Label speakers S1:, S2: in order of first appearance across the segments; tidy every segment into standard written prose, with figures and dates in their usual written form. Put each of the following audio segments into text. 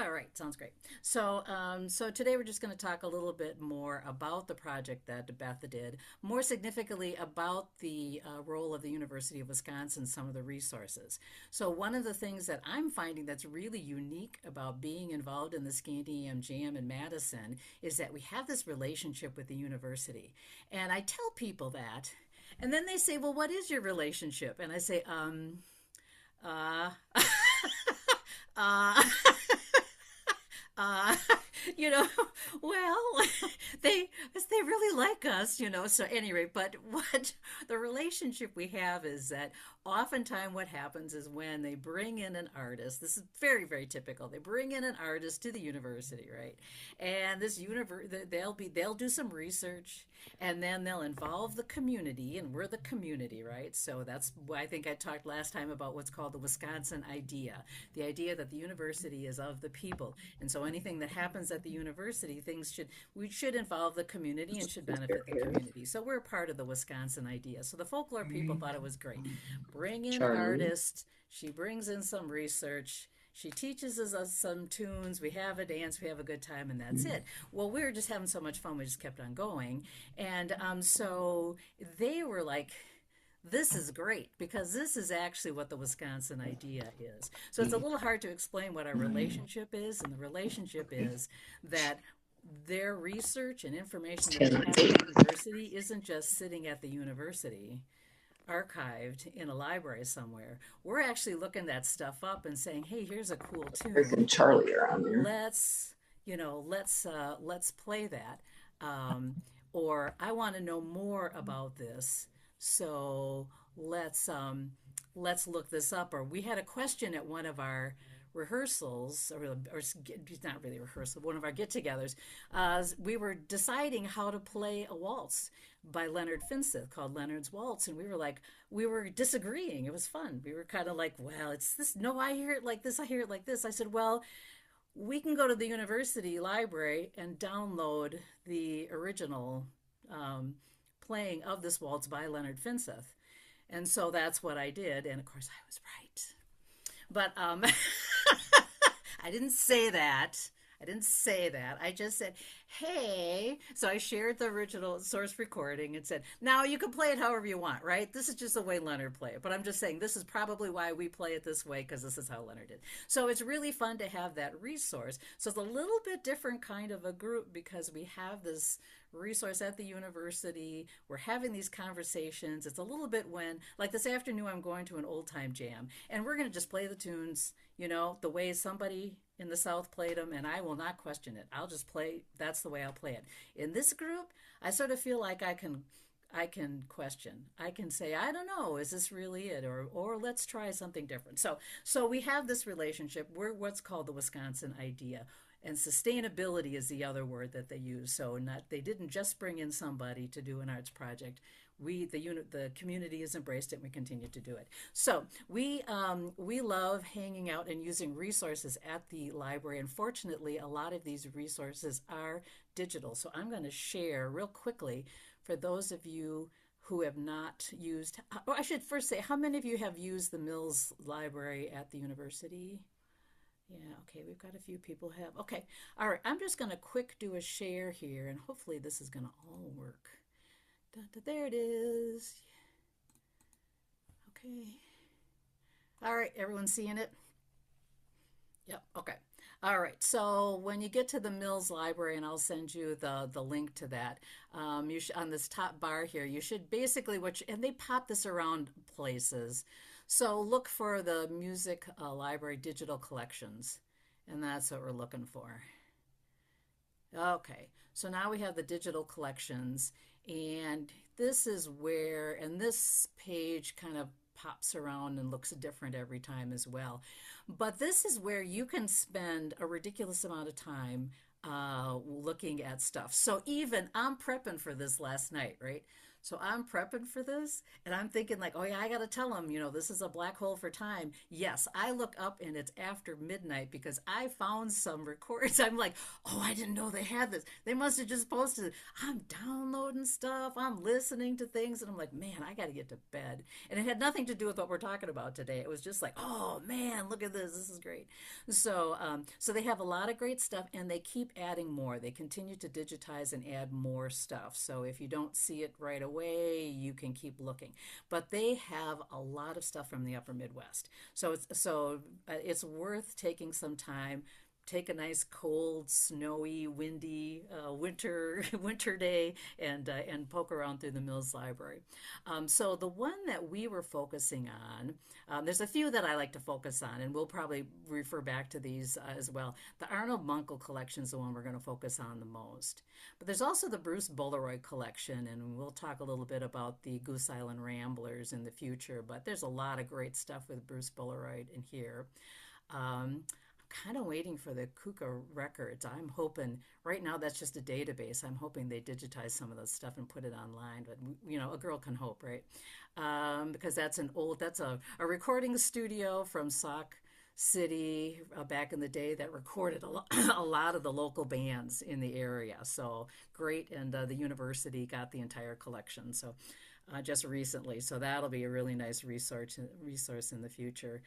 S1: All right, sounds great. So today we're just going to talk a little bit more about the project that Beth did, more significantly about the role of the University of Wisconsin, some of the resources. So one of the things that I'm finding that's really unique about being involved in the Scandium Jam in Madison is that we have this relationship with the university. And I tell people that, and then they say, well, what is your relationship? And I say, uh, uh, uh, you know, well, they really like us, So anyway, but what the relationship we have is that oftentimes what happens is when they bring in an artist, this is very, very typical. They bring in an artist to the university, right? And this they'll do some research, and then they'll involve the community, and we're the community, right? So that's why I think I talked last time about what's called the Wisconsin idea, the idea that the university is of the people. And so anything that happens at the university, we should involve the community and should benefit the community. So we're part of the Wisconsin idea. So the folklore people thought it was great. Bring in
S2: Charlie.
S1: artists, she brings in some research, she teaches us some tunes, we have a dance, we have a good time, and that's it. Well, we were just having so much fun, we just kept on going. And so they were like, this is great because this is actually what the Wisconsin idea is. So it's a little hard to explain what our relationship is, and the relationship is that their research and information that they have at the university isn't just sitting at the university archived in a library somewhere. We're actually looking that stuff up and saying, hey, here's a cool
S2: Rick
S1: tune.
S2: and Charlie are on there.
S1: Let's play that. um, or I want to know more about this, so let's look this up. Or we had a question at one of our rehearsals, or not really rehearsal, one of our get-togethers. We were deciding how to play a waltz by Leonard Finsteth called Leonard's Waltz, and we were disagreeing. It was fun. We were kind of like, well, it's this. No, I hear it like this. I hear it like this. I said, well, we can go to the university library and download the original um, playing of this waltz by Leonard Finsteth. And so that's what I did. And of course, I was right. But I didn't say that. I didn't say that. I just said, hey. So I shared the original source recording and said, now you can play it however you want, right? This is just the way Leonard played it. But I'm just saying this is probably why we play it this way, because this is how Leonard did. So it's really fun to have that resource. So it's a little bit different kind of a group because we have this resource at the university. We're having these conversations. It's a little bit like this afternoon, I'm going to an old time jam, and we're going to just play the tunes, the way somebody in the South played them, and I will not question it. I'll just play. That's the way I'll play it. In this group, I sort of feel like I can question. I can say, I don't know, is this really it? Or let's try something different. So we have this relationship. We're what's called the Wisconsin idea. And sustainability is the other word that they use. So they didn't just bring in somebody to do an arts project. The community has embraced it, and we continue to do it. So we love hanging out and using resources at the library. And fortunately, a lot of these resources are digital. So I'm going to share real quickly for those of you who have not used. Oh, I should first say, how many of you have used the Mills Library at the university? Yeah, okay, we've got a few people have. Okay, all right, I'm just going to quick do a share here, and hopefully this is going to all work. There it is. Okay. All right, everyone seeing it? Yep, okay. All right, so when you get to the Mills Library, and I'll send you the link to that, on this top bar here, you should basically, and they pop this around places. So look for the Music Library Digital Collections, and that's what we're looking for. Okay, so now we have the digital collections, and this is where, and this page kind of pops around and looks different every time as well. But this is where you can spend a ridiculous amount of time looking at stuff. So even I'm prepping for this last night, right? So I'm prepping for this and I'm thinking like, oh yeah, I got to tell them, this is a black hole for time. Yes, I look up and it's after midnight because I found some records. I'm like, oh, I didn't know they had this. They must have just posted it. I'm downloading stuff. I'm listening to things and I'm like, man, I got to get to bed. And it had nothing to do with what we're talking about today. It was just like, oh man, look at this. This is great. So they have a lot of great stuff and they keep adding more. They continue to digitize and add more stuff. So if you don't see it right away, you can keep looking. But they have a lot of stuff from the Upper Midwest. So it's worth taking some time. Take a nice cold, snowy, windy winter day and poke around through the Mills Library. So the one that we were focusing on, there's a few that I like to focus on, and we'll probably refer back to these as well. The Arnold Munkle collection is the one we're going to focus on the most. But there's also the Bruce Bolaroid collection, and we'll talk a little bit about the Goose Island Ramblers in the future. But there's a lot of great stuff with Bruce Bolaroid in here. Kind of waiting for the Kuka records. I'm hoping right now that's just a database. I'm hoping they digitize some of this stuff and put it online. But a girl can hope, right? Because that's a recording studio from Sauk City back in the day that recorded a lot of the local bands in the area. So great, and the university got the entire collection. So. Just recently, so that'll be a really nice resource in the future.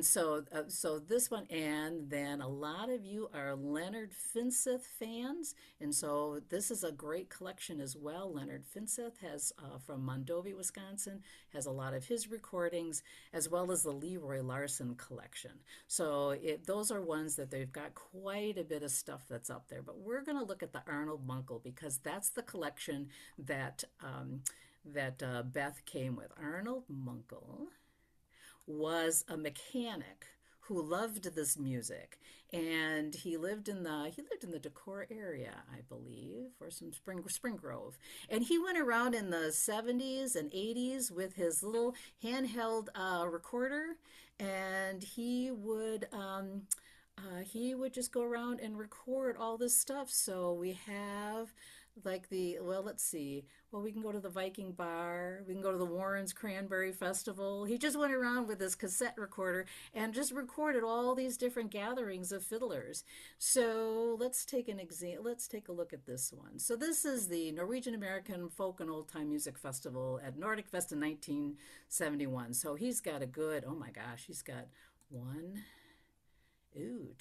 S1: So this one, and then a lot of you are Leonard Finseth fans, and so this is a great collection as well. Leonard Finseth has from Mondovi, Wisconsin, has a lot of his recordings, as well as the Leroy Larson collection. So those are ones that they've got quite a bit of stuff that's up there. But we're going to look at the Arnold Munkle because that's the collection that Beth came with. Arnold Munkle was a mechanic who loved this music, and he lived in the Decorah area, I believe, or some Spring Grove, and he went around in the 70s and 80s with his little handheld recorder, and he would just go around and record all this stuff. So we have let's see. Well, we can go to the Viking Bar. We can go to the Warrens Cranberry Festival. He just went around with his cassette recorder and just recorded all these different gatherings of fiddlers. So let's take a look at this one. So this is the Norwegian American Folk and Old Time Music Festival at Nordic Fest in 1971. So he's got he's got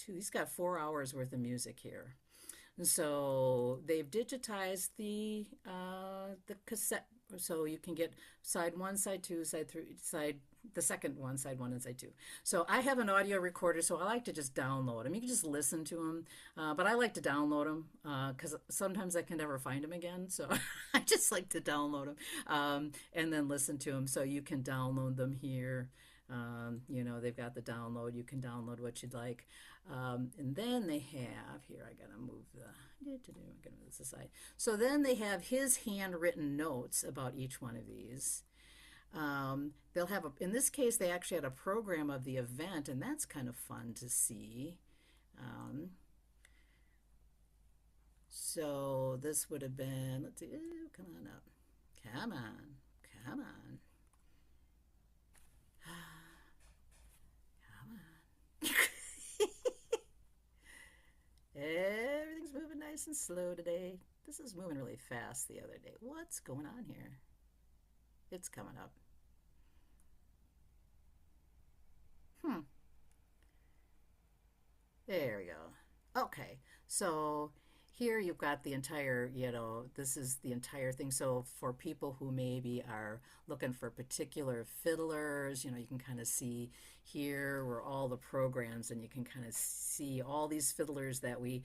S1: he's got 4 hours worth of music here. So they've digitized the cassette, so you can get side one, side two, the second one, side one, and side two. So I have an audio recorder, so I like to just download them. You can just listen to them, but I like to download them because sometimes I can never find them again. So I just like to download them and then listen to them. So you can download them here. They've got the download. You can download what you'd like. And then they have, here, I got to move this aside. So then they have his handwritten notes about each one of these. They'll have, in this case, they actually had a program of the event, and that's kind of fun to see. So this would have been, let's see, come on up. Come on. Everything's moving nice and slow today. This is moving really fast the other day. What's going on here? It's coming up. There we go. Okay, so here you've got the entire, this is the entire thing. So for people who maybe are looking for particular fiddlers, you can kind of see here where all the programs, and you can kind of see all these fiddlers that we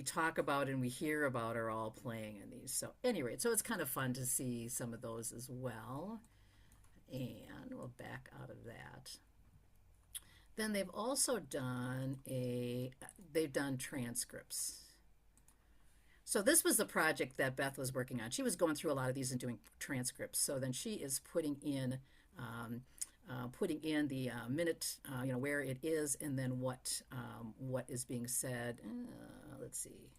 S1: talk about and we hear about are all playing in these. So anyway, so it's kind of fun to see some of those as well. And we'll back out of that. Then they've also done transcripts. So this was the project that Beth was working on. She was going through a lot of these and doing transcripts. So then she is putting in the minute, where it is, and then what is being said. Let's see.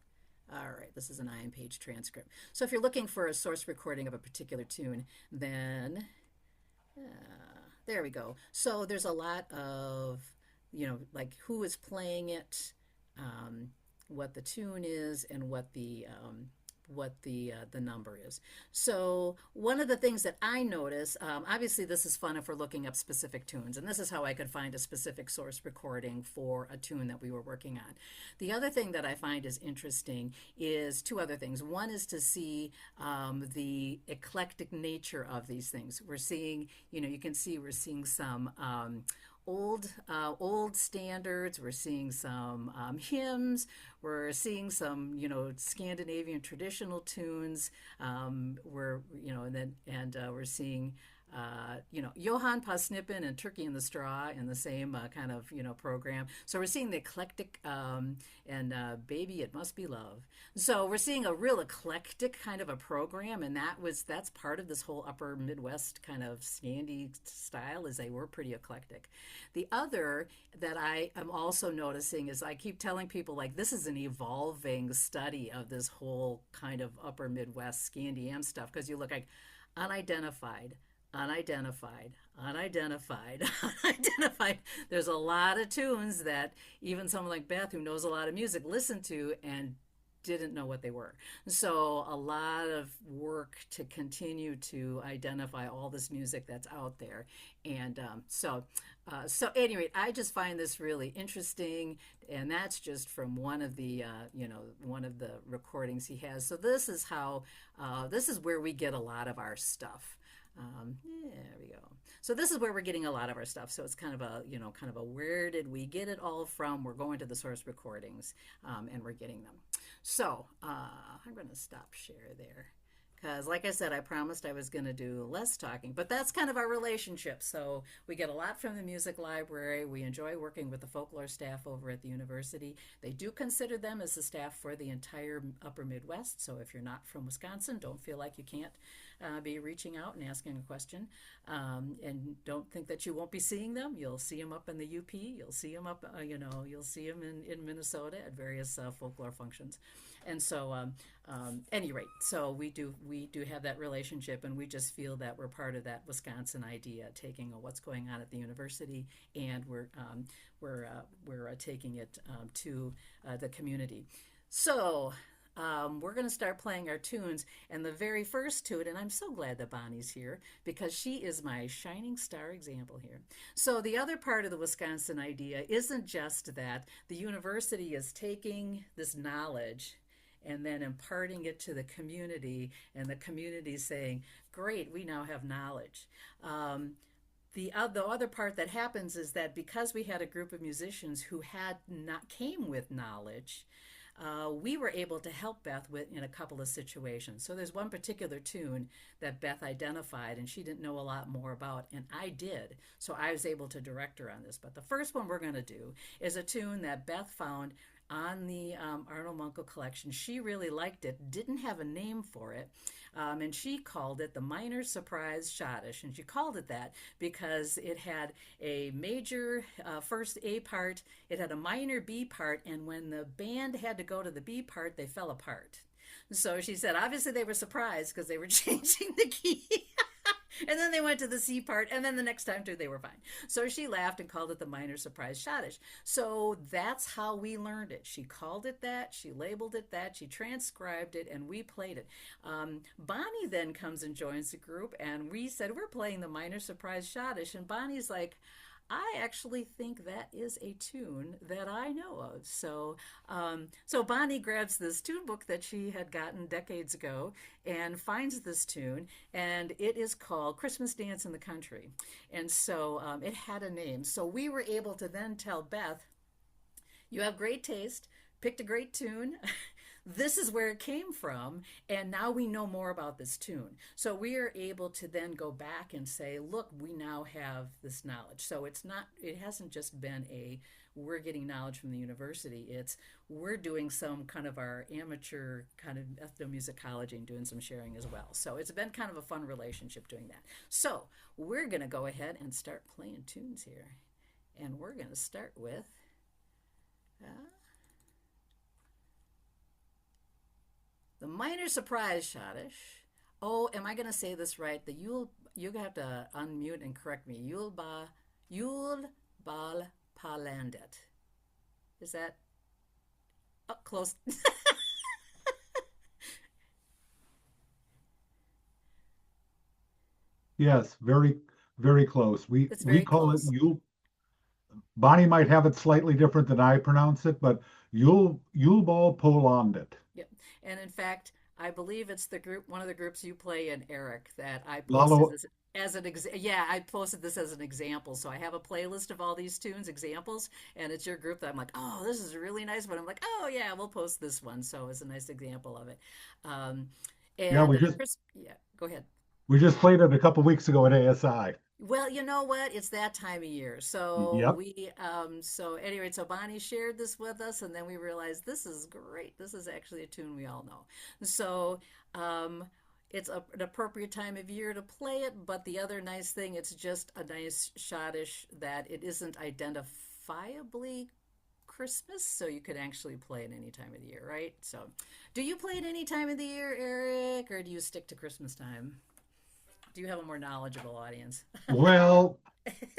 S1: All right, this is an Iron Page transcript. So if you're looking for a source recording of a particular tune, then there we go. So there's a lot of, like who is playing it, what the tune is, and what the number is. So one of the things that I notice, obviously this is fun if we're looking up specific tunes, and this is how I could find a specific source recording for a tune that we were working on. The other thing that I find is interesting is two other things. One is to see the eclectic nature of these things. We're seeing, you can see we're seeing some old standards. We're seeing some hymns. We're seeing some Scandinavian traditional tunes. We're we're seeing Johann Pasnippen and Turkey in the Straw in the same kind of program. So we're seeing the eclectic and Baby It Must Be Love. So we're seeing a real eclectic kind of a program, and that's part of this whole upper Midwest kind of Scandi style, is they were pretty eclectic. The other that I am also noticing is I keep telling people, like, this is an evolving study of this whole kind of upper Midwest Scandi stuff, because you look like unidentified, unidentified, unidentified, unidentified. There's a lot of tunes that even someone like Beth, who knows a lot of music, listened to and didn't know what they were. So a lot of work to continue to identify all this music that's out there. And so at any rate, I just find this really interesting, and that's just from one of the one of the recordings he has. So this is where we get a lot of our stuff. There we go. So this is where we're getting a lot of our stuff. So it's kind of a where did we get it all from? We're going to the source recordings, and we're getting them. So I'm going to stop share there, because like I said, I promised I was going to do less talking, but that's kind of our relationship. So we get a lot from the music library. We enjoy working with the folklore staff over at the university. They do consider them as the staff for the entire upper Midwest. So if you're not from Wisconsin, don't feel like you can't be reaching out and asking a question, and don't think that you won't be seeing them. You'll see them up in the UP. You'll see them up, you'll see them in Minnesota at various folklore functions. And so, any rate, so we do have that relationship, and we just feel that we're part of that Wisconsin idea, taking what's going on at the university, and we're taking it to the community. So we're going to start playing our tunes, and the very first tune, and I'm so glad that Bonnie's here, because she is my shining star example here. So the other part of the Wisconsin idea isn't just that the university is taking this knowledge and then imparting it to the community, and the community saying, great, we now have knowledge. The other part that happens is that because we had a group of musicians who came with knowledge, we were able to help Beth in a couple of situations. So there's one particular tune that Beth identified, and she didn't know a lot more about, and I did. So I was able to direct her on this. But the first one we're going to do is a tune that Beth found on the Arnold Munkle collection. She really liked it, didn't have a name for it, and she called it the Minor Surprise Schottische. And she called it that because it had a major first A part, it had a minor B part, and when the band had to go to the B part, they fell apart. So she said, obviously they were surprised because they were changing the key. And then they went to the C part, and then the next time too, they were fine. So she laughed and called it the Minor Surprise Schottische. So that's how we learned it. She called it that, she labeled it that, she transcribed it, and we played it. Bonnie then comes and joins the group, and we said, we're playing the Minor Surprise Schottische, and Bonnie's like, I actually think that is a tune that I know of. So Bonnie grabs this tune book that she had gotten decades ago and finds this tune, and it is called Christmas Dance in the Country. And so it had a name. So we were able to then tell Beth, you have great taste, picked a great tune. This is where it came from, and now we know more about this tune. So we are able to then go back and say, look, we now have this knowledge. So it hasn't just been we're getting knowledge from the university. It's we're doing some kind of our amateur kind of ethnomusicology and doing some sharing as well. So it's been kind of a fun relationship doing that. So we're going to go ahead and start playing tunes here. And we're going to start with... The minor surprise Schottish. Oh, am I going to say this right? The you'll have to unmute and correct me. Yule Bal Palandet. Is that close?
S2: Yes, very, very close. We
S1: It's
S2: we
S1: very
S2: call it
S1: close.
S2: Yule. Bonnie might have it slightly different than I pronounce it, but Yuleball Polandit.
S1: Yep. And in fact, I believe it's the group, one of the groups you play in, Eric, that I posted
S2: Lalo,
S1: this as yeah, I posted this as an example. So I have a playlist of all these tunes, examples, and it's your group that I'm like, oh, this is a really nice one. I'm like, oh yeah, we'll post this one. So it's a nice example of it. Um,
S2: yeah,
S1: and Chris, yeah, go ahead.
S2: we just played it a couple weeks ago at ASI.
S1: Well, you know what? It's that time of year. So
S2: Yep.
S1: so anyway, so Bonnie shared this with us, and then we realized this is great. This is actually a tune we all know. So, um, it's an appropriate time of year to play it, but the other nice thing, it's just a nice schottish that it isn't identifiably Christmas, so you could actually play it any time of the year, right? So, do you play it any time of the year, Eric, or do you stick to Christmas time? Do you have a more knowledgeable audience?
S2: Well,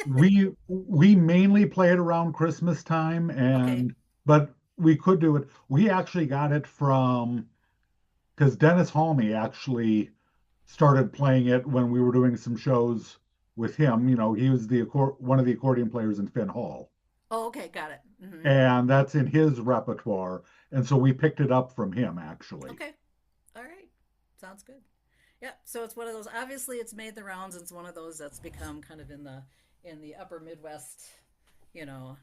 S2: we mainly play it around Christmas time,
S1: Okay.
S2: and but we could do it. We actually got it from because Dennis Halmy actually started playing it when we were doing some shows with him. You know, he was one of the accordion players in Finn Hall,
S1: Oh, okay, got it. Hmm.
S2: and that's in his repertoire. And so we picked it up from him actually.
S1: Okay, all right, sounds good. Yeah, so it's one of those. Obviously, it's made the rounds. It's one of those that's become kind of in the upper Midwest, you know,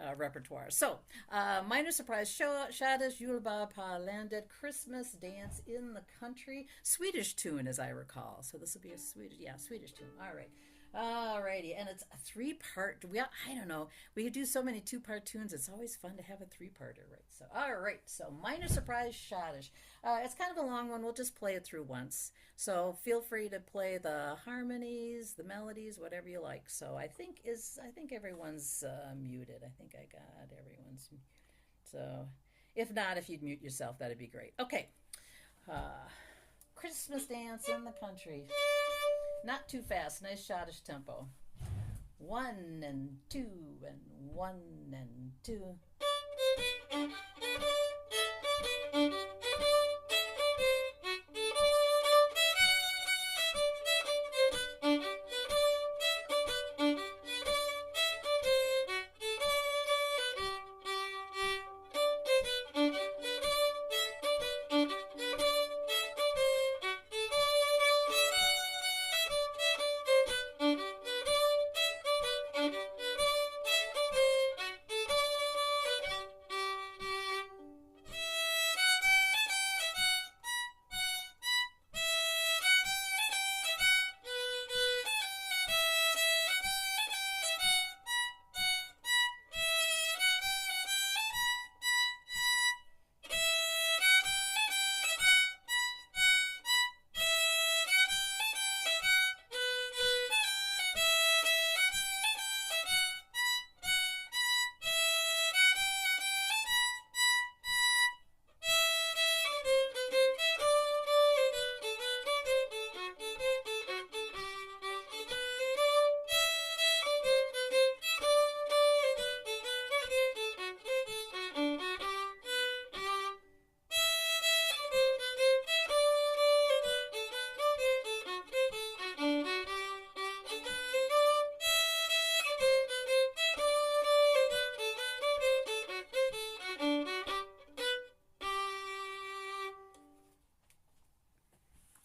S1: uh, repertoire. So, minor surprise: Schottish Julebag par Landet, Christmas dance in the country, Swedish tune, as I recall. So this will be a Swedish tune. All right. Alrighty, and it's a three-part. I don't know. We do so many two-part tunes. It's always fun to have a three-parter, right? So, all right. So, minor surprise, Schottish. It's kind of a long one. We'll just play it through once. So, feel free to play the harmonies, the melodies, whatever you like. So, I think everyone's muted. I think I got everyone's. So, if not, if you'd mute yourself, that'd be great. Okay. Uh, Christmas dance in the country. Not too fast. Nice Schottish tempo. One and two and one and two.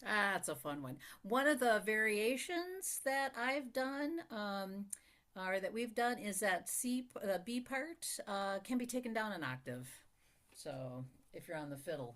S1: That's a fun one. One of the variations that I've done, or that we've done, is that the B part can be taken down an octave. So if you're on the fiddle.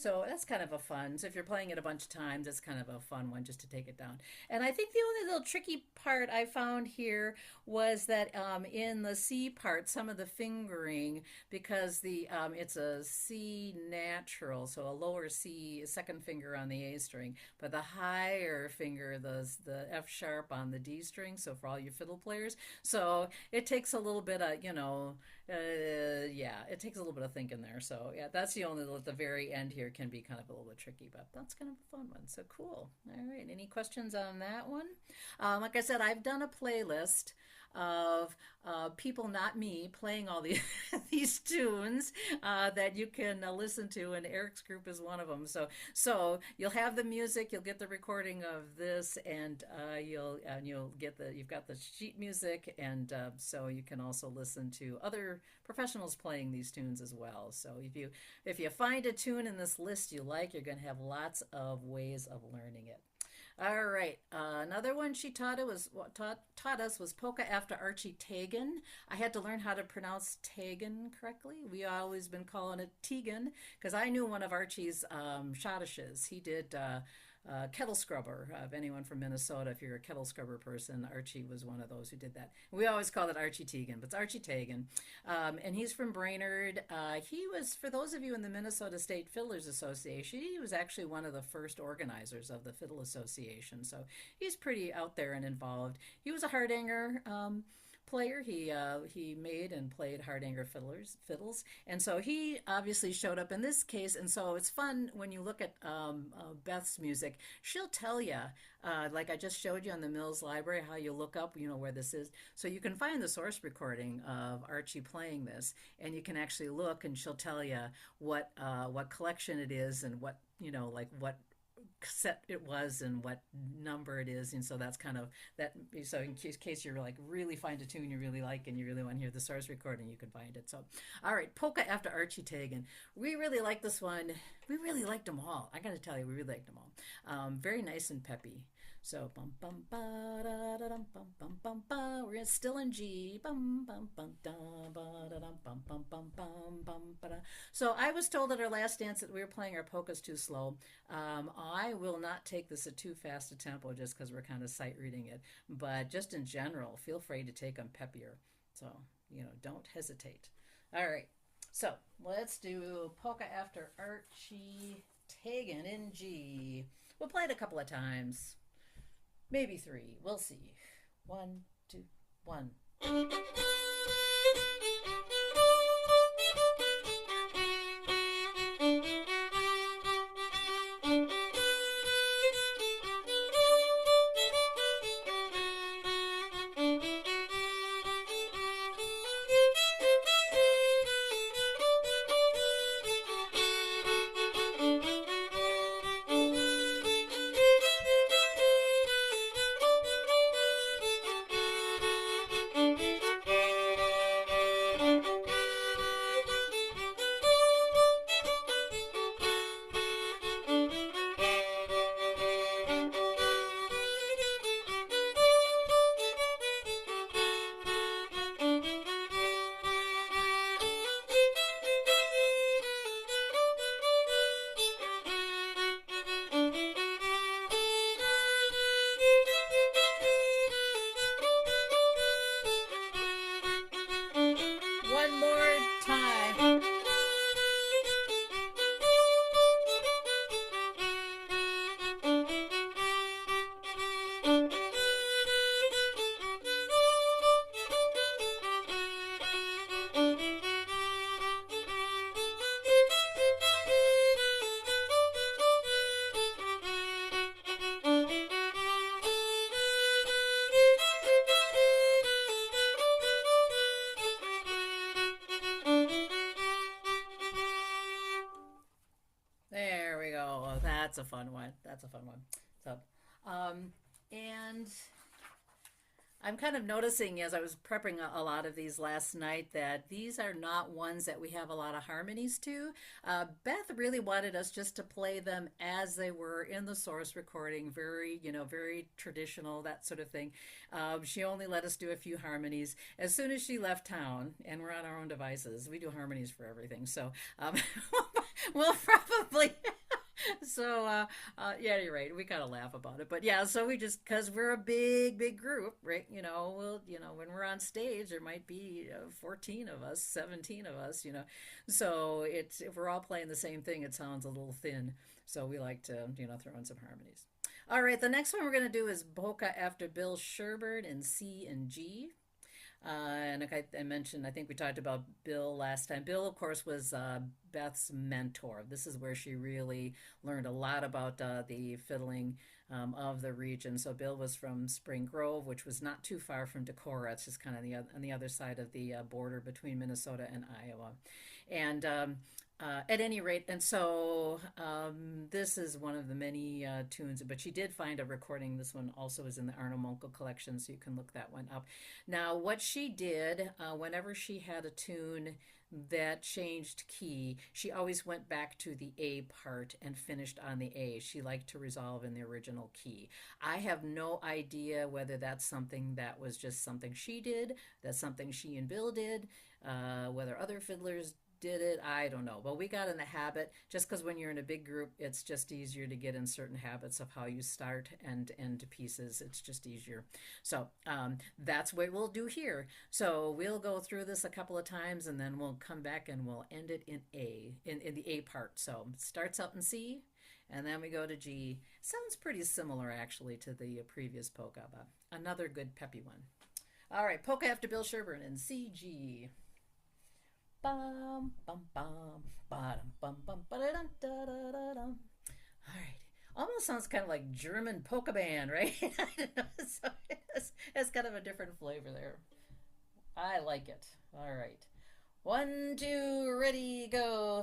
S1: So that's kind of a fun. So if you're playing it a bunch of times, it's kind of a fun one just to take it down. And I think the only little tricky part I found here was that in the C part, some of the fingering, because the it's a C natural, so a lower C, second finger on the A string, but the higher finger, the F sharp on the D string. So for all you fiddle players, so it takes a little bit of yeah, it takes a little bit of thinking there. So yeah, that's the only at the very end here can be kind of a little bit tricky, but that's kind of a fun one. So cool. All right, any questions on that one? Like I said, I've done a playlist of people, not me, playing all these these tunes that you can listen to, and Eric's group is one of them. So you'll have the music, you'll get the recording of this, and you'll get you've got the sheet music, and so you can also listen to other professionals playing these tunes as well. So if you find a tune in this list you like, you're going to have lots of ways of learning it. All right. Another one she taught us was Polka after Archie Teigen. I had to learn how to pronounce Teigen correctly. We always been calling it Teigen because I knew one of Archie's Schottisches. He did kettle scrubber. If anyone from Minnesota, if you're a kettle scrubber person, Archie was one of those who did that. We always called it Archie Teigen, but it's Archie Teigen. And he's from Brainerd. He was, for those of you in the Minnesota State Fiddlers Association, he was actually one of the first organizers of the Fiddle Association. So he's pretty out there and involved. He was a Hardanger player. He made and played Hardanger fiddles, and so he obviously showed up in this case. And so it's fun when you look at Beth's music. She'll tell you, like I just showed you on the Mills Library, how you look up, where this is. So you can find the source recording of Archie playing this, and you can actually look, and she'll tell you what collection it is, and what like what cassette it was and what number it is. And so that's kind of that. So in case you're like really find a tune you really like and you really want to hear the source recording, you can find it. So all right, Polka after Archie Teigen. We really like this one. We really liked them all. I gotta tell you, we really liked them all. Very nice and peppy. So bum bum ba da da dum bum bum bum ba. We're still in G. Bum bum bum da ba da dum bum bum bum bum bum ba da. So I was told at our last dance that we were playing our polkas too slow. I will not take this at too fast a tempo just because we're kind of sight reading it. But just in general, feel free to take them peppier. So don't hesitate. All right. So let's do Polka after Archie Teigen in G. We'll play it a couple of times. Maybe 3. We'll see. 1, 2, 1. One more time. There we go. Oh, that's a fun one. That's a fun one. So, and I'm kind of noticing as I was prepping a lot of these last night that these are not ones that we have a lot of harmonies to. Beth really wanted us just to play them as they were in the source recording, very, very traditional, that sort of thing. She only let us do a few harmonies. As soon as she left town, and we're on our own devices, we do harmonies for everything. So we'll probably So yeah, you're right. We kind of laugh about it, but yeah. So we just because we're a big group, right? When we're on stage, there might be 14 of us, 17 of us. So it's if we're all playing the same thing, it sounds a little thin. So we like to throw in some harmonies. All right, the next one we're going to do is Polka after Bill Sherburne in C and G. And like I mentioned, I think we talked about Bill last time. Bill, of course, was Beth's mentor. This is where she really learned a lot about the fiddling of the region. So Bill was from Spring Grove, which was not too far from Decorah. It's just kind of on the other side of the border between Minnesota and Iowa. And at any rate, and so this is one of the many tunes, but she did find a recording. This one also is in the Arnold Munkel collection, so you can look that one up. Now, what she did, whenever she had a tune that changed key, she always went back to the A part and finished on the A. She liked to resolve in the original key. I have no idea whether that's something that was just something she did, that's something she and Bill did, whether other fiddlers did it, I don't know, but we got in the habit. Just because when you're in a big group, it's just easier to get in certain habits of how you start and end pieces. It's just easier. So that's what we'll do here. So we'll go through this a couple of times, and then we'll come back and we'll end it in the A part. So it starts out in C, and then we go to G. Sounds pretty similar actually to the previous polka, but another good peppy one. All right, polka after Bill Sherburne in C, G. Bum bum bum bum bum bum ba da da da da. All right, almost sounds kind of like German polka band, right? So it's kind of a different flavor there. I like it. All right, 1, 2, ready, go.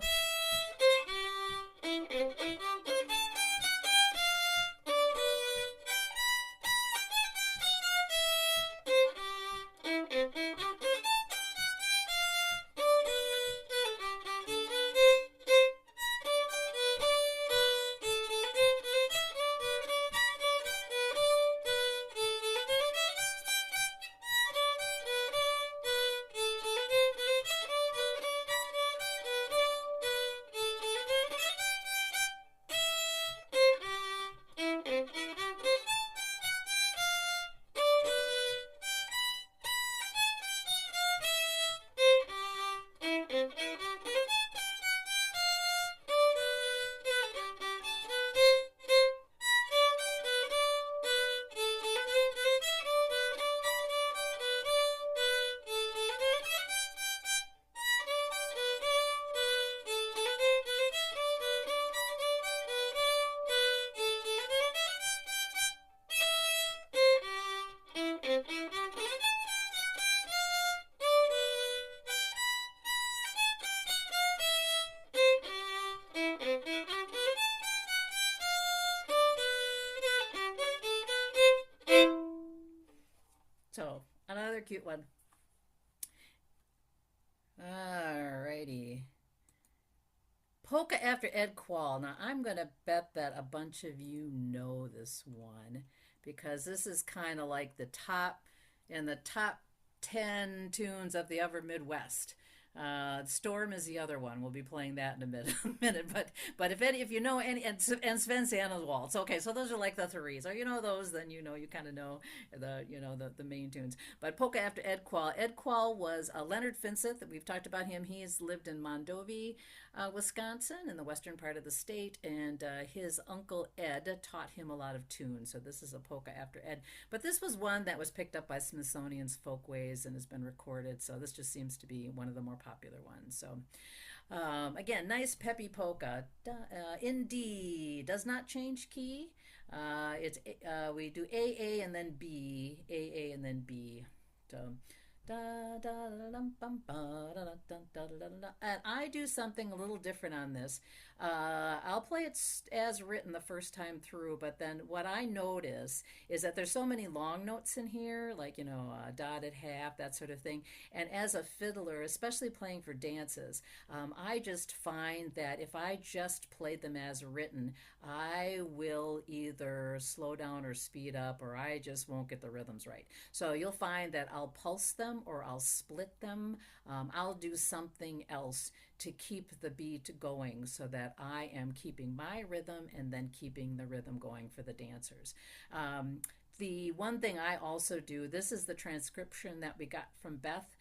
S1: So another cute one. Alrighty. Polka after Ed Quall. Now I'm gonna bet that a bunch of you know this one because this is kind of like the top 10 tunes of the upper Midwest. Storm is the other one. We'll be playing that in a minute. But if you know any and Svensk Waltz. Okay, so those are like the three. So you know those, then you kind of know the main tunes. But polka after Ed Quall. Ed Quall was Leonard Finseth. We've talked about him. He's lived in Mondovi, Wisconsin, in the western part of the state, and his uncle Ed taught him a lot of tunes. So this is a polka after Ed. But this was one that was picked up by Smithsonian's Folkways and has been recorded. So this just seems to be one of the more popular ones. So again, nice peppy polka. In D, does not change key. We do A and then B, A and then B. So and I do something a little different on this. I'll play it as written the first time through, but then what I notice is that there's so many long notes in here, like, dotted half, that sort of thing. And as a fiddler, especially playing for dances, I just find that if I just played them as written, I will either slow down or speed up, or I just won't get the rhythms right. So you'll find that I'll pulse them them or I'll split them. I'll do something else to keep the beat going so that I am keeping my rhythm and then keeping the rhythm going for the dancers. The one thing I also do, this is the transcription that we got from Beth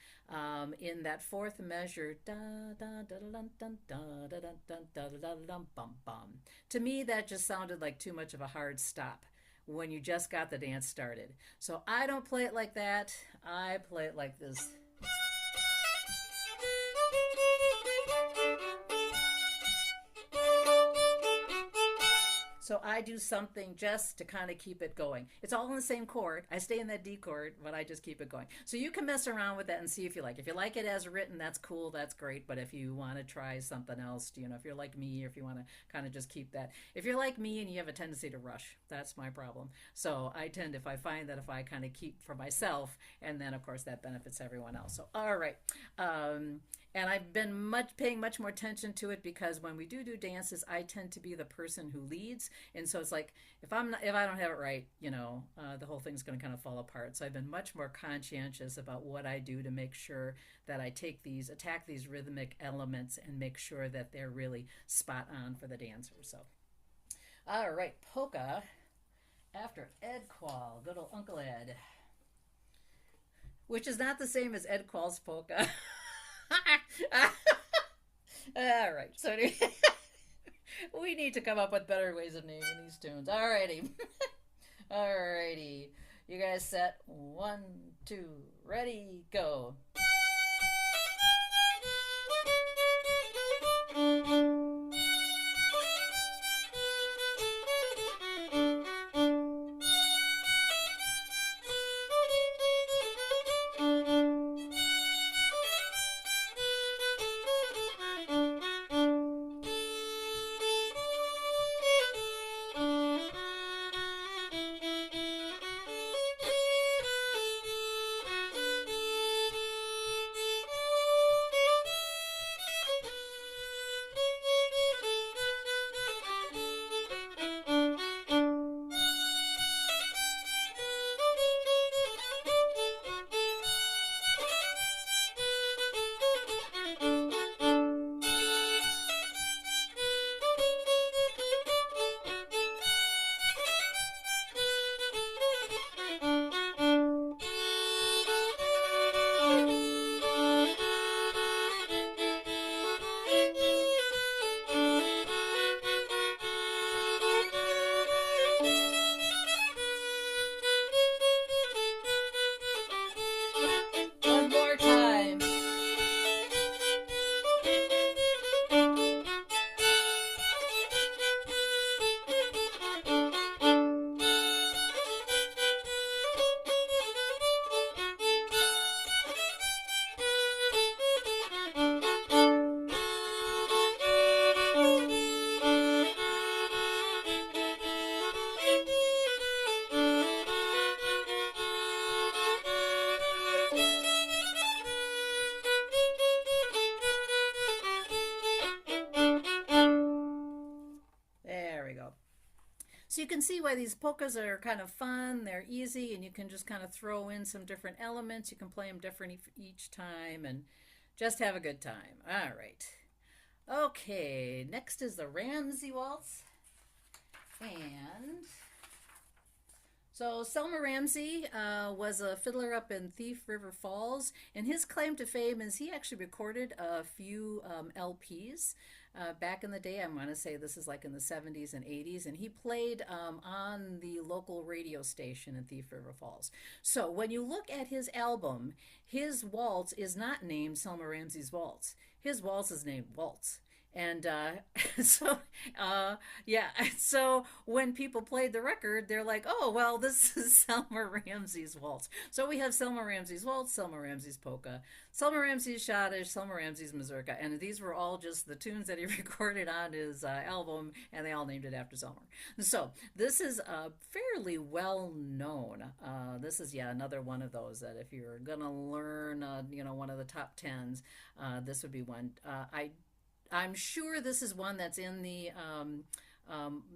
S1: in that fourth measure. Da da da da da da da da da da da bum bum. To me, that just sounded like too much of a hard stop when you just got the dance started. So I don't play it like that. I play it like this. So I do something just to kind of keep it going. It's all in the same chord. I stay in that D chord, but I just keep it going. So you can mess around with that and see if you like. If you like it as written, that's cool, that's great. But if you want to try something else, if you're like me, or if you want to kind of just keep that. If you're like me and you have a tendency to rush, that's my problem. So I tend, if I find that if I kind of keep for myself, and then of course that benefits everyone else. So all right. And I've been paying much more attention to it because when we do dances, I tend to be the person who leads, and so it's like if I don't have it right, the whole thing's going to kind of fall apart. So I've been much more conscientious about what I do to make sure that I attack these rhythmic elements and make sure that they're really spot on for the dancers. So, all right, polka after Ed Quall, good old Uncle Ed, which is not the same as Ed Quall's polka. All right, so we need to come up with better ways of naming these tunes. Alrighty. Alrighty. You guys set? 1, 2, ready, go. So you can see why these polkas are kind of fun, they're easy, and you can just kind of throw in some different elements. You can play them different each time and just have a good time. All right. Okay, next is the Ramsey Waltz. And so Selma Ramsey was a fiddler up in Thief River Falls, and his claim to fame is he actually recorded a few LPs back in the day. I want to say this is like in the 70s and 80s, and he played on the local radio station in Thief River Falls. So when you look at his album, his waltz is not named Selma Ramsey's Waltz. His waltz is named Waltz. And so when people played the record, they're like, oh, well, this is Selma Ramsey's Waltz. So we have Selma Ramsey's Waltz, Selma Ramsey's Polka, Selma Ramsey's Schottische, Selma Ramsey's Mazurka. And these were all just the tunes that he recorded on his album, and they all named it after Selma. So this is fairly well known. This is, another one of those that if you're going to learn, one of the top tens, this would be one. I'm sure this is one that's in the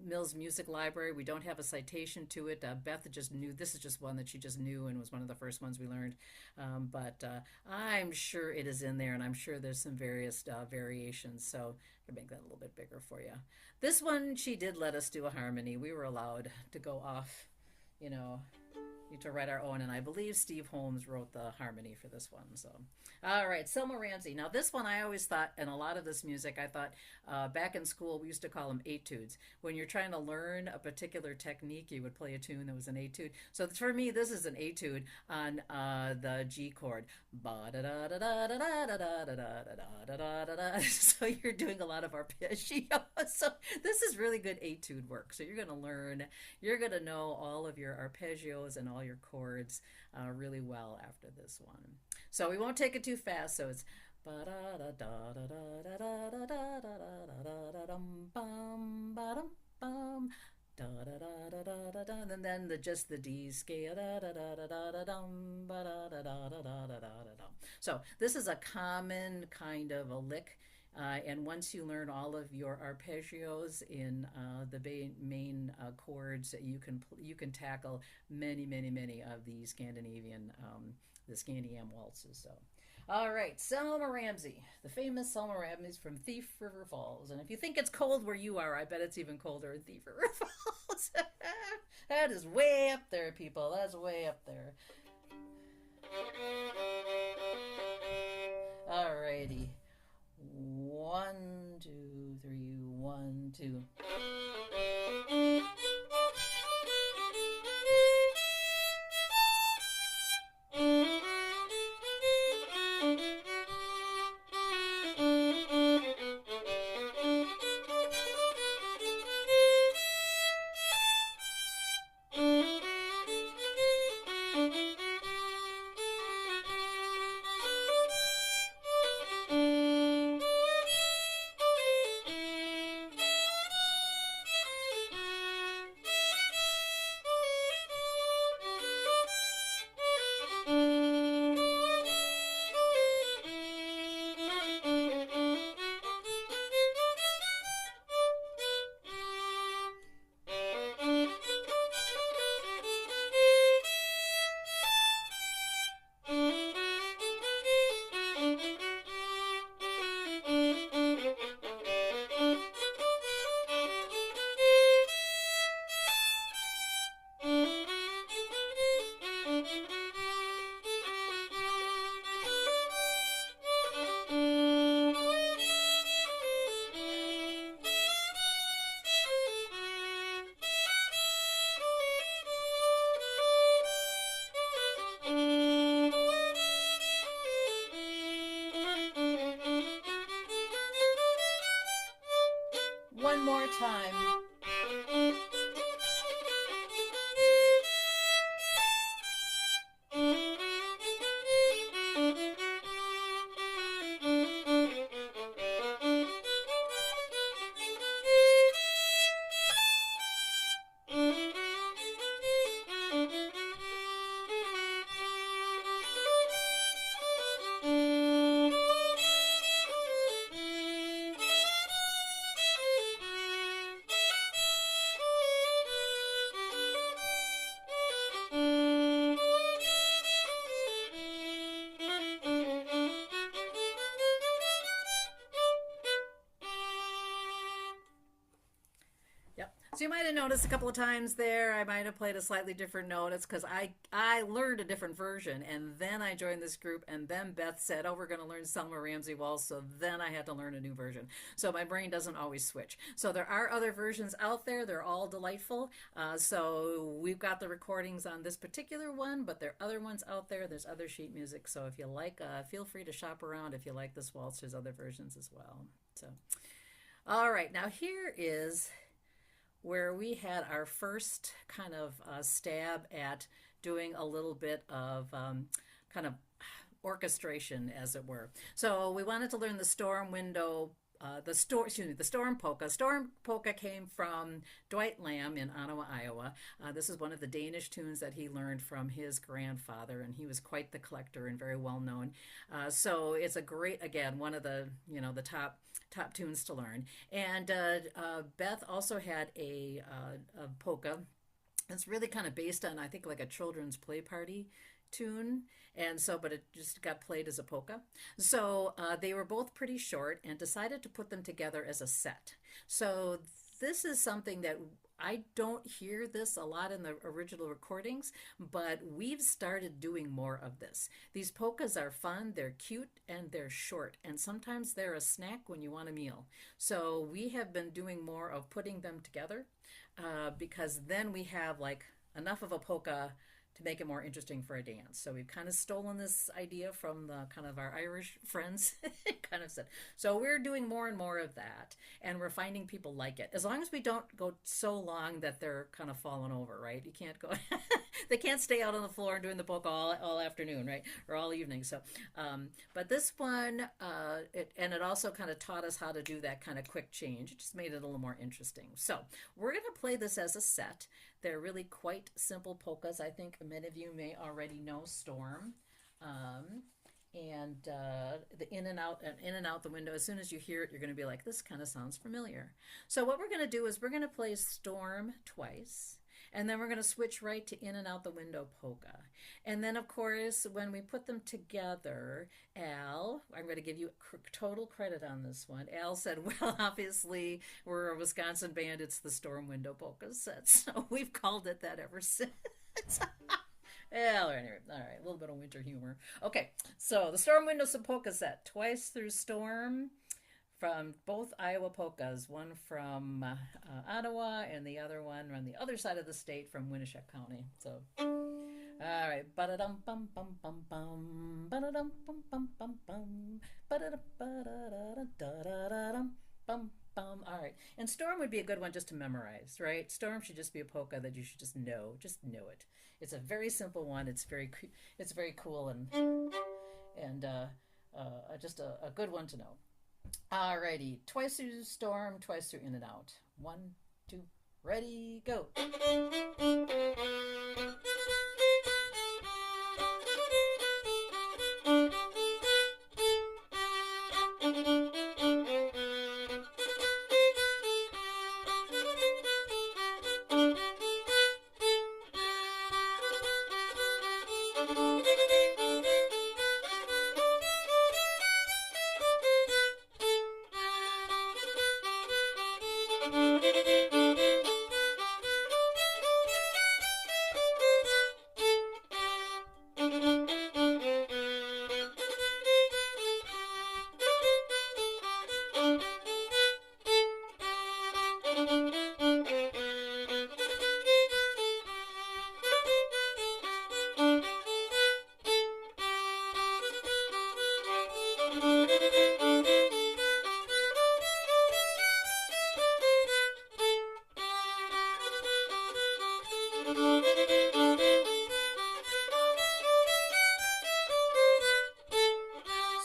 S1: Mills Music Library. We don't have a citation to it. Beth just knew, this is just one that she just knew and was one of the first ones we learned. But I'm sure it is in there, and I'm sure there's some various variations. So I can make that a little bit bigger for you. This one, she did let us do a harmony. We were allowed to go off, you know, to write our own, and I believe Steve Holmes wrote the harmony for this one. So, all right, Selma Ramsey. Now, this one I always thought, and a lot of this music, I thought back in school we used to call them etudes. When you're trying to learn a particular technique, you would play a tune that was an etude. So for me, this is an etude on the G chord. So you're doing a lot of arpeggio. So this is really good etude work. So you're going to learn, you're going to know all of your arpeggios and all your chords really well after this one. So we won't take it too fast. So it's and then just the D scale. So this is a common kind of a lick. And once you learn all of your arpeggios in the main chords, you can tackle many of the Scandinavian the Scandinavian waltzes. So, all right, Selma Ramsey, the famous Selma Ramsey from Thief River Falls. And if you think it's cold where you are, I bet it's even colder in Thief River Falls. That is way up there, people. That's way up there. All righty. 1, 2, 3, 1, 2. One more time. So you might have noticed a couple of times there I might have played a slightly different note. It's because I learned a different version, and then I joined this group, and then Beth said, oh, we're going to learn Selma Ramsey Waltz, so then I had to learn a new version. So my brain doesn't always switch. So there are other versions out there. They're all delightful. So we've got the recordings on this particular one, but there are other ones out there. There's other sheet music. So if you like, feel free to shop around. If you like this waltz, there's other versions as well. So, all right, now here is where we had our first kind of stab at doing a little bit of kind of orchestration, as it were. So we wanted to learn the storm window the storm polka. Storm polka came from Dwight Lamb in Ottawa, Iowa. This is one of the Danish tunes that he learned from his grandfather, and he was quite the collector and very well known. So it's a great, again, one of the the top tunes to learn. And Beth also had a polka. It's really kind of based on, I think, like a children's play party tune, and so but it just got played as a polka. So they were both pretty short and decided to put them together as a set. So this is something that I don't hear this a lot in the original recordings, but we've started doing more of this. These polkas are fun, they're cute, and they're short, and sometimes they're a snack when you want a meal. So we have been doing more of putting them together, because then we have like enough of a polka to make it more interesting for a dance. So we've kind of stolen this idea from the kind of our Irish friends, kind of said. So we're doing more and more of that, and we're finding people like it. As long as we don't go so long that they're kind of falling over, right? You can't go, they can't stay out on the floor and doing the polka all afternoon, right? Or all evening. So, but this one, it also kind of taught us how to do that kind of quick change. It just made it a little more interesting. So we're going to play this as a set. They're really quite simple polkas. I think many of you may already know Storm. And the in and out the window. As soon as you hear it, you're going to be like, this kind of sounds familiar. So what we're going to do is we're going to play Storm twice, and then we're going to switch right to in and out the window polka. And then, of course, when we put them together, Al, I'm going to give you total credit on this one. Al said, well, obviously, we're a Wisconsin band. It's the Storm Window Polka set. So we've called it that ever since. Well, anyway, all right, a little bit of winter humor. Okay, so the Storm Windows Polka set, twice through Storm, from both Iowa polkas, one from Ottawa and the other one on the other side of the state from Winneshiek County. So, all right, ba-da-dum bum bum bum bum, ba-da-dum bum bum bum bum, ba-da-dum ba-da-da-da-da-da-dum bum bum. All right, and Storm would be a good one just to memorize, right? Storm should just be a polka that you should just know it. It's a very simple one. It's very cool and just a good one to know. Alrighty, twice through Storm, twice through in and out. 1, 2, ready, go.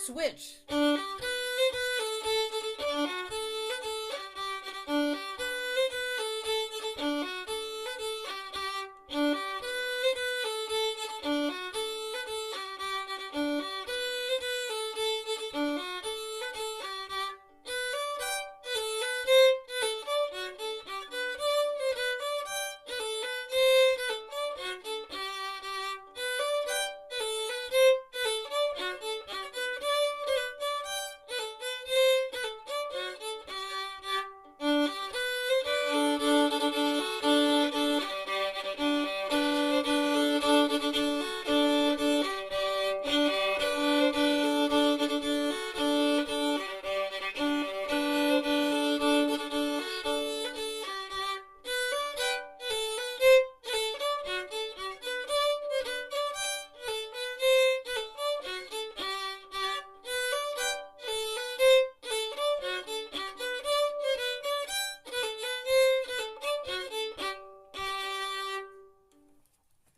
S1: Switch.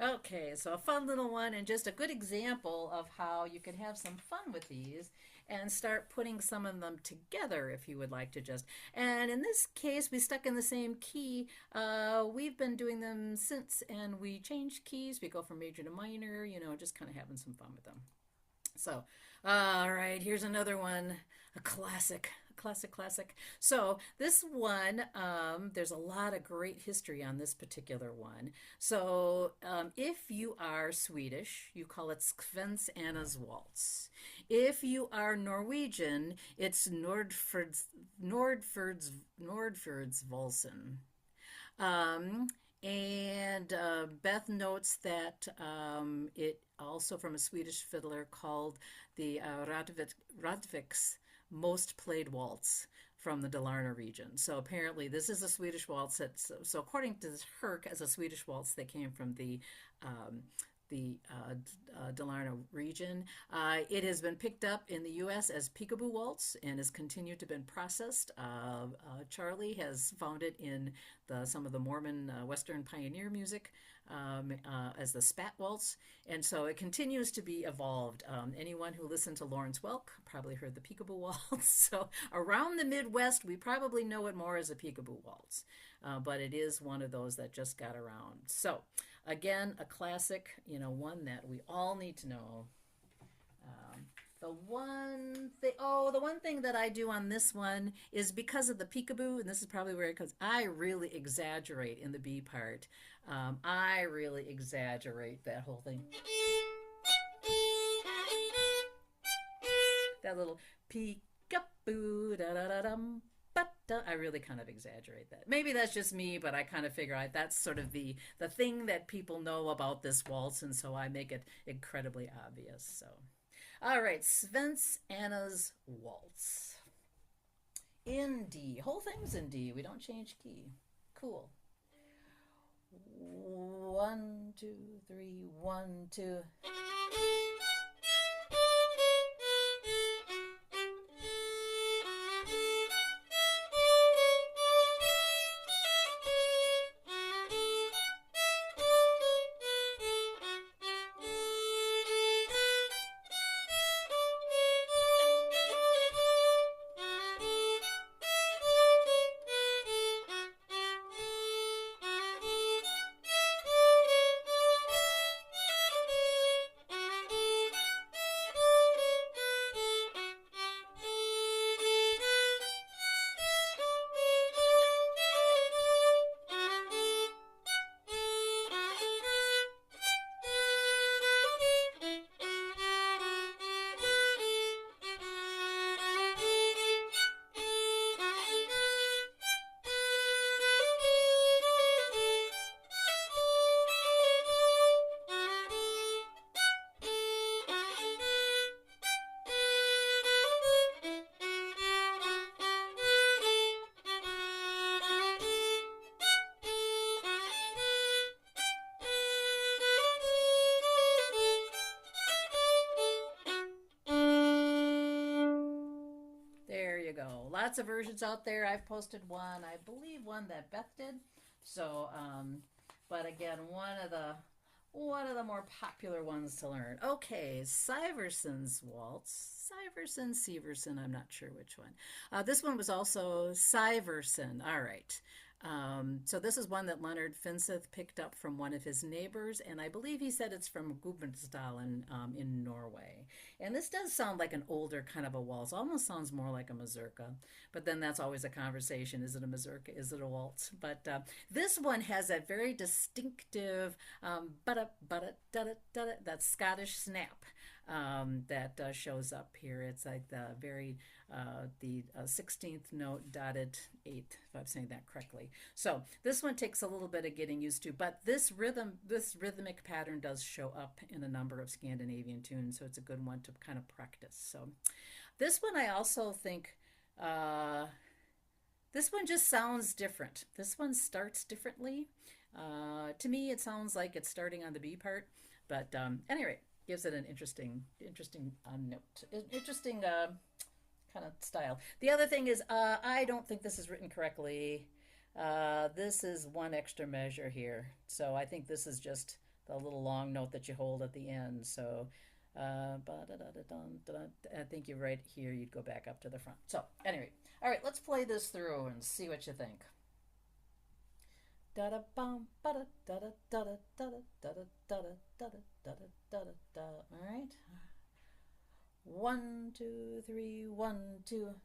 S1: Okay, so a fun little one and just a good example of how you can have some fun with these. and start putting some of them together if you would like to just. And in this case, we stuck in the same key. We've been doing them since, and we changed keys. We go from major to minor, just kind of having some fun with them. So, all right, here's another one, a classic, classic. So this one, there's a lot of great history on this particular one. So if you are Swedish, you call it Svensk Waltz. If you are Norwegian, it's Nordfjords Valsen. Um, and Beth notes that it also from a Swedish fiddler called the Radvik's most played waltz from the Dalarna region. So apparently this is a Swedish waltz. So according to Herc, as a Swedish waltz, they came from um, the Dalarna region. It has been picked up in the U.S. as peekaboo waltz and has continued to been processed. Charlie has found it in some of the Mormon Western pioneer music as the spat waltz, and so it continues to be evolved. Anyone who listened to Lawrence Welk probably heard the peekaboo waltz. So around the Midwest, we probably know it more as a peekaboo waltz, but it is one of those that just got around. So again, a classic, one that we all need to know. The one thing that I do on this one is because of the peekaboo, and this is probably where it comes, I really exaggerate in the B part. I really exaggerate that whole thing. That little peekaboo, da da da dum. I really kind of exaggerate that. Maybe that's just me, but I kind of figure that's sort of the thing that people know about this waltz, and so I make it incredibly obvious. So, all right, Svensk Waltz in D. Whole thing's in D. We don't change key. Cool. 1, 2, 3, 1, 2. Lots of versions out there. I've posted one, I believe one that Beth did. So, but again, one of the more popular ones to learn. Okay, Syverson's waltz. Syverson, I'm not sure which one. This one was also Syverson. All right. So this is one that Leonard Finseth picked up from one of his neighbors, and I believe he said it's from Gudbrandsdalen in Norway. And this does sound like an older kind of a waltz. Almost sounds more like a mazurka, but then that's always a conversation. Is it a mazurka? Is it a waltz? But this one has that very distinctive that Scottish snap that shows up here. It's like the 16th note dotted 8th, if I'm saying that correctly. So this one takes a little bit of getting used to, but this rhythmic pattern does show up in a number of Scandinavian tunes, so it's a good one to kind of practice. So this one I also think this one just sounds different. This one starts differently. To me, it sounds like it's starting on the B part, but anyway, gives it an interesting note, interesting kind of style. The other thing is, I don't think this is written correctly. This is one extra measure here, so I think this is just the little long note that you hold at the end. So I think you're right here. You'd go back up to the front. So, anyway, all right, let's play this through and see what you think. Da da bum ba da da da da da da da da da da da da da da. All right. 1, 2, 3, 1, 2.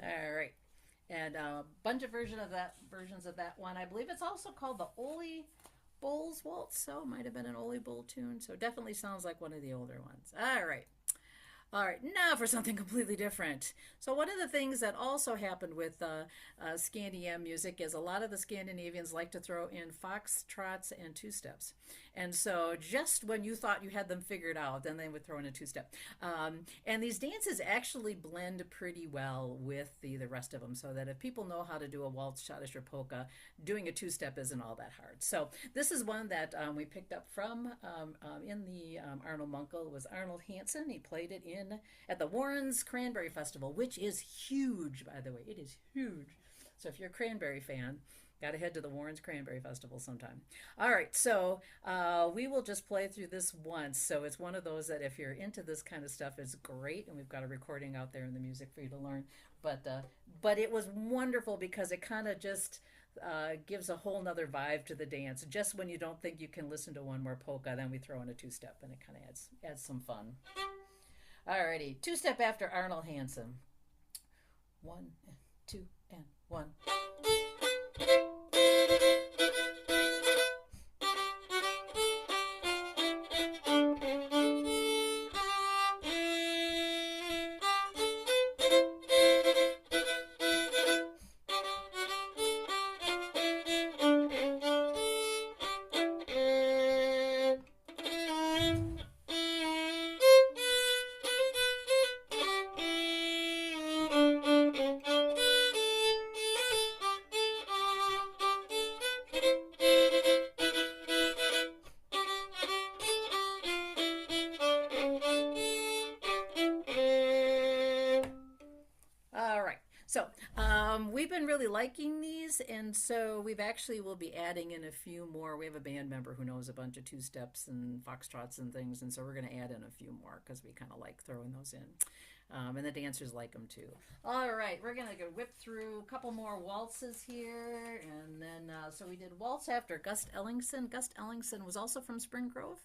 S1: All right. And a bunch of versions of that one. I believe it's also called the Ole Bowls Waltz. So it might have been an Ole Bowl tune. So it definitely sounds like one of the older ones. All right. All right, now for something completely different. So one of the things that also happened with Scandinavian music is a lot of the Scandinavians like to throw in foxtrots and two-steps. And so just when you thought you had them figured out, then they would throw in a two-step. And these dances actually blend pretty well with the rest of them, so that if people know how to do a waltz, Schottish, or polka, doing a two-step isn't all that hard. So this is one that we picked up from in the Arnold Munkel. It was Arnold Hanson. He played it at the Warren's Cranberry Festival, which is huge, by the way. It is huge. So if you're a cranberry fan, got to head to the Warren's Cranberry Festival sometime. All right, so we will just play through this once. So it's one of those that if you're into this kind of stuff, it's great, and we've got a recording out there in the music for you to learn. But it was wonderful because it kind of just gives a whole nother vibe to the dance. Just when you don't think you can listen to one more polka, then we throw in a two-step, and it kind of adds some fun. Alrighty, two-step after Arnold Hanson. 1, 2, and 1. We've been really liking these, and so we've actually will be adding in a few more. We have a band member who knows a bunch of two steps and foxtrots and things, and so we're going to add in a few more because we kind of like throwing those in. And the dancers like them too. All right, we're going to go whip through a couple more waltzes here. And then, so we did waltz after Gust Ellingson. Gust Ellingson was also from Spring Grove.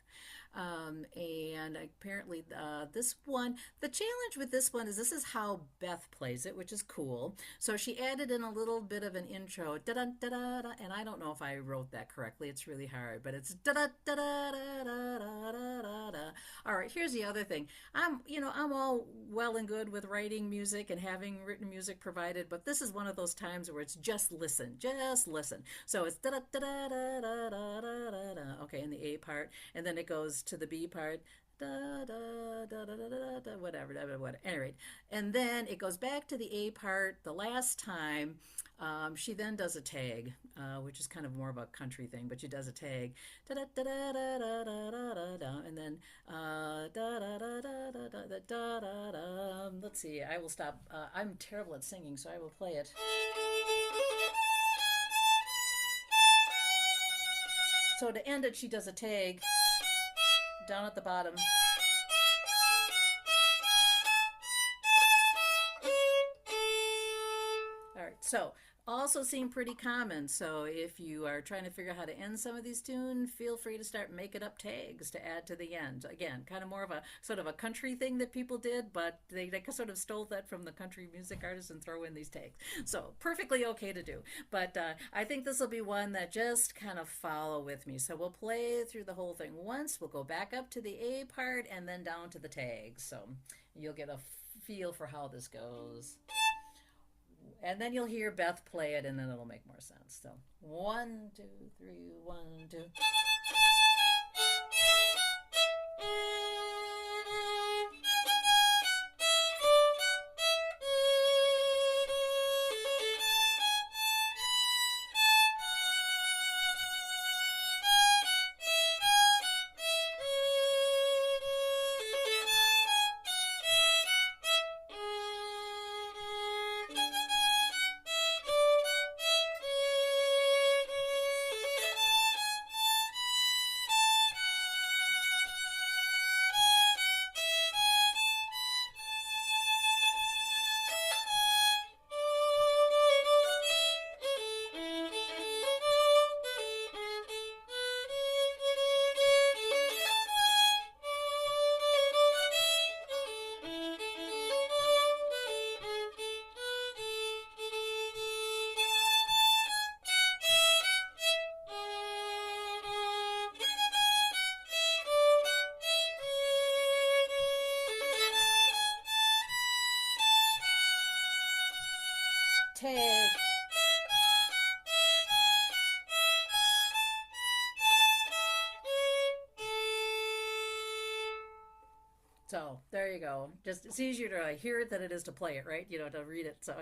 S1: And apparently this one, the challenge with this one is this is how Beth plays it, which is cool. So she added in a little bit of an intro, da-da-da-da-da, and I don't know if I wrote that correctly. It's really hard, but it's da-da-da-da-da-da-da-da-da. All right, here's the other thing. I'm all well and good with writing music and having written music provided, but this is one of those times where it's just listen. So it's da-da-da-da-da-da-da-da-da, okay, in the A part, and then it goes to the B part, da da da da da da da, whatever. Anyway, and then it goes back to the A part the last time. She then does a tag, which is kind of more of a country thing, but she does a tag, da da da da da da da da da, and then da da da da da da da da da. Let's see. I will stop. I'm terrible at singing, so I will play it. So to end it, she does a tag down at the bottom. All right, so also seem pretty common. So if you are trying to figure out how to end some of these tunes, feel free to start making up tags to add to the end. Again, kind of more of a sort of a country thing that people did, but they sort of stole that from the country music artists and throw in these tags. So perfectly okay to do. But I think this will be one that just kind of follow with me. So we'll play through the whole thing once. We'll go back up to the A part and then down to the tags. So you'll get a feel for how this goes. And then you'll hear Beth play it, and then it'll make more sense. So 1, 2, 3, 1, 2. Tag. So there you go. Just it's easier to hear it than it is to play it, right? To read it. So,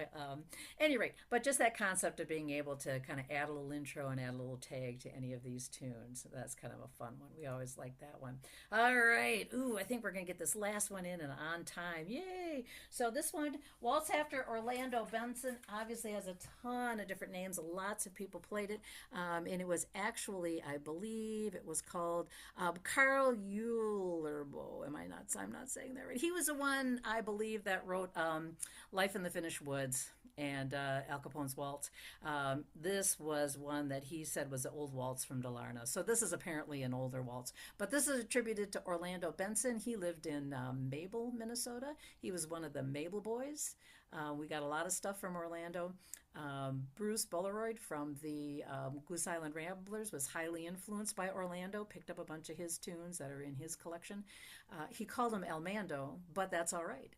S1: any rate, but just that concept of being able to kind of add a little intro and add a little tag to any of these tunes. That's kind of a fun one. We always like that one. All right. Ooh, I think we're gonna get this last one in and on time. Yay! So this one, Waltz After Orlando Benson, obviously has a ton of different names. Lots of people played it, and it was actually, I believe, it was called Carl Eulerbo. I'm not saying that right. He was the one, I believe, that wrote Life in the Finnish Woods and Al Capone's Waltz. This was one that he said was the old waltz from Dalarna. So this is apparently an older waltz. But this is attributed to Orlando Benson. He lived in Mabel, Minnesota. He was one of the Mabel boys. We got a lot of stuff from Orlando. Bruce Bolaroid from the Goose Island Ramblers was highly influenced by Orlando, picked up a bunch of his tunes that are in his collection. He called him El Mando, but that's all right.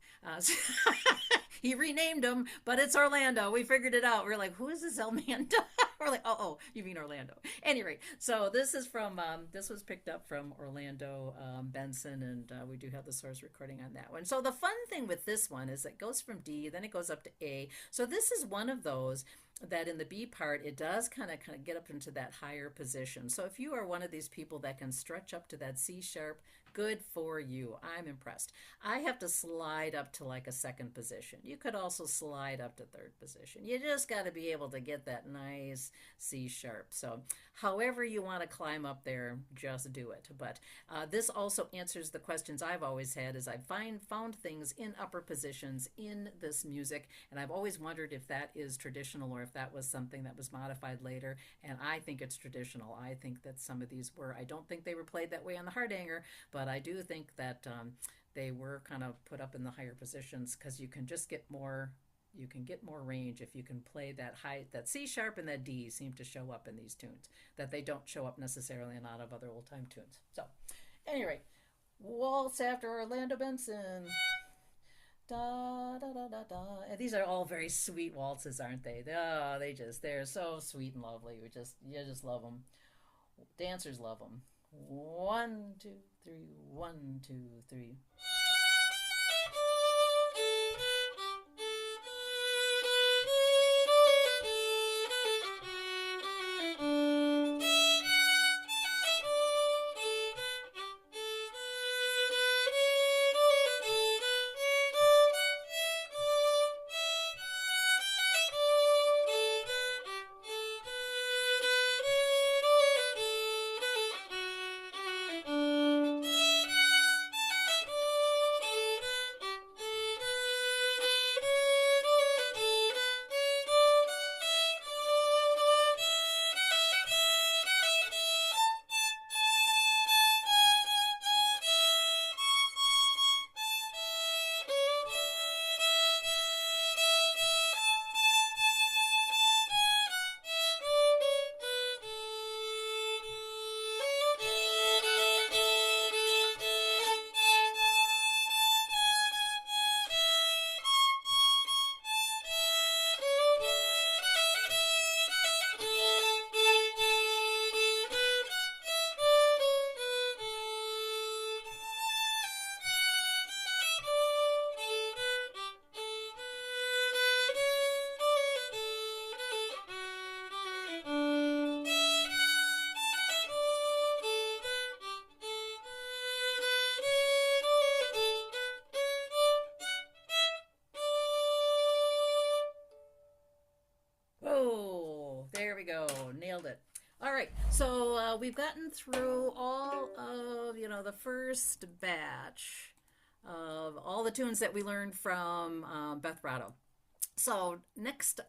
S1: He renamed him, but it's Orlando. We figured it out. We're like, who is this El Mando? We're like, oh, you mean Orlando. Anyway, so this is from, this was picked up from Orlando Benson, and we do have the source recording on that one. So the fun thing with this one is it goes from D, then it goes up to A. So this is one of those that in the B part, it does kind of get up into that higher position. So if you are one of these people that can stretch up to that C sharp, good for you. I'm impressed. I have to slide up to like a second position. You could also slide up to third position. You just got to be able to get that nice C sharp. So however you want to climb up there, just do it. But this also answers the questions I've always had as I found things in upper positions in this music. And I've always wondered if that is traditional or if that was something that was modified later. And I think it's traditional. I think that some of these were. I don't think they were played that way on the Hardanger, but I do think that they were kind of put up in the higher positions because you can just get more. You can get more range if you can play that high, that C sharp and that D seem to show up in these tunes that they don't show up necessarily in a lot of other old time tunes. So, anyway, Waltz After Orlando Benson. Da da da da da. And these are all very sweet waltzes, aren't they? Oh, they're so sweet and lovely. You just love them. Dancers love them. 1, 2, 3. 1, 2, 3. nailed it. All right, so we've gotten through all of the first batch of all the tunes that we learned from Beth Rotto. So next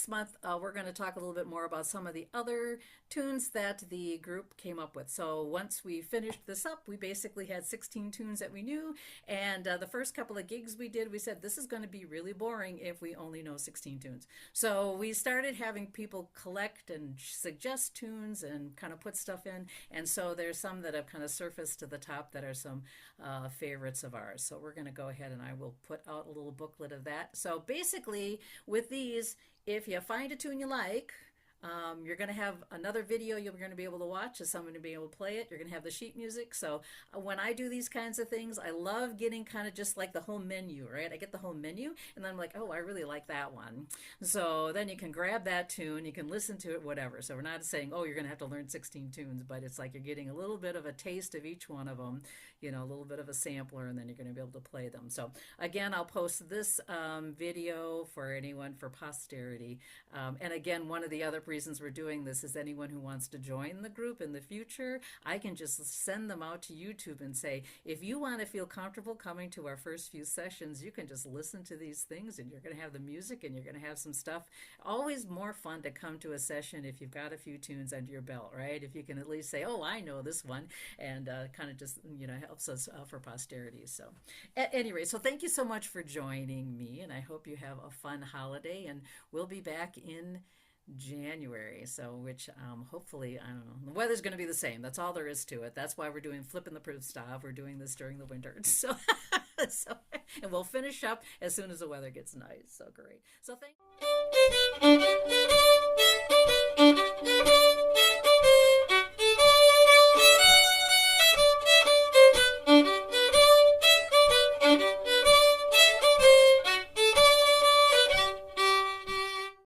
S1: month we're going to talk a little bit more about some of the other tunes that the group came up with. So once we finished this up, we basically had 16 tunes that we knew, and the first couple of gigs we did, we said this is going to be really boring if we only know 16 tunes. So we started having people collect and suggest tunes and kind of put stuff in, and so there's some that have kind of surfaced to the top that are some favorites of ours. So we're going to go ahead and I will put out a little booklet of that. So basically, with these, if you find a tune you like, you're going to have another video you're going to be able to watch as someone to be able to play it. You're going to have the sheet music. So when I do these kinds of things, I love getting kind of just like the whole menu, right? I get the whole menu and then I'm like, oh, I really like that one. So then you can grab that tune, you can listen to it, whatever. So we're not saying, oh, you're going to have to learn 16 tunes, but it's like you're getting a little bit of a taste of each one of them, a little bit of a sampler, and then you're going to be able to play them. So again, I'll post this video for anyone for posterity. And again, one of the other reasons we're doing this is anyone who wants to join the group in the future, I can just send them out to YouTube and say, if you want to feel comfortable coming to our first few sessions, you can just listen to these things and you're going to have the music and you're going to have some stuff. Always more fun to come to a session if you've got a few tunes under your belt, right? If you can at least say, oh, I know this one, and kind of just, helps us for posterity. So at any rate, so thank you so much for joining me, and I hope you have a fun holiday, and we'll be back in January, so which hopefully, I don't know, the weather's going to be the same. That's all there is to it. That's why we're doing flipping the Primstav. We're doing this during the winter. So, and we'll finish up as soon as the weather gets nice. So great. So thank